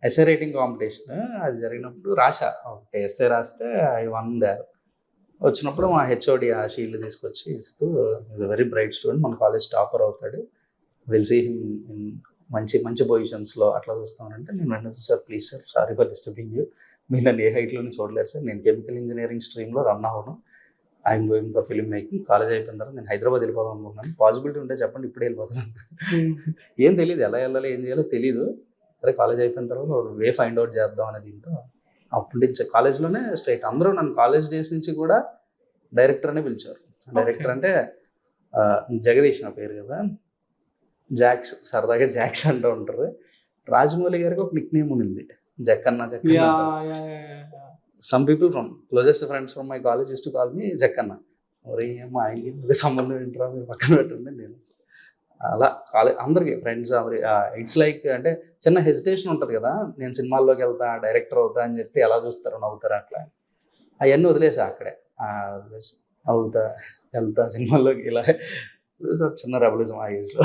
SA writing competition అది జరిగినప్పుడు రాసా, ఒకటి ఎస్ఏ రాస్తే ఐ వన్ దేర్. వచ్చినప్పుడు మా హెచ్ఓడి ఆ షీల్డ్ తీసుకొచ్చి ఇస్తూ, is a very bright student, మన కాలేజ్ టాపర్ అవుతాడు, విల్ సీ హిమ్ ఇన్ మంచి మంచి పొజిషన్స్లో అట్లా చూస్తామంటే, నేను వెంటనే sir please sir, sorry for disturbing you, మీరు నన్ను ఏ హైట్లోనే చూడలేరు సార్, నేను కెమికల్ ఇంజనీరింగ్ స్ట్రీమ్లో రన్ అవ్వను, I'm going for film making, college అయిపోయిన తర్వాత నేను హైదరాబాద్ వెళ్ళిపోదాం అనుకున్నాను, పాసిబిలిటీ ఉంటే చెప్పండి ఇప్పుడే వెళ్ళిపోతాను. ఏం తెలియదు, ఎలా వెళ్ళాలి ఏం చేయాలో తెలీదు, సరే కాలేజ్ అయిపోయిన తర్వాత ఒక వే ఫైండ్ అవుట్ చేద్దాం అనే దీంతో అప్పటి నుంచి కాలేజ్లోనే స్ట్రైట్, అందరూ నన్ను కాలేజ్ డేస్ నుంచి కూడా డైరెక్టర్ అనే పిలిచారు. డైరెక్టర్ అంటే జగదీష్ నా పేరు కదా, జాక్స్, సరదాగా జాక్స్ అంటూ ఉంటారు. రాజమౌళి గారికి ఒక నిక్ నేమ్ ఉంది, Jakkanna. Some people from closest friends from my college use to call me Jakkanna. మరి మా ఆయనకి సంబంధం ఏంట్రా, మీరు పక్కన పెట్టండి. నేను అలా కాలేజ్ అందరికి ఫ్రెండ్స్ ఇట్స్ లైక్, అంటే చిన్న హెసిటేషన్ ఉంటుంది కదా, నేను సినిమాల్లోకి వెళ్తా డైరెక్టర్ అవుతా అని చెప్తే ఎలా చూస్తారు, నవ్వుతారు, అట్లా అవన్నీ వదిలేసా అక్కడే. వదిలేసి అవుతా వెళ్తా సినిమాల్లోకి, ఇలా చిన్న రెబలిజం ఆ ఏజ్లో.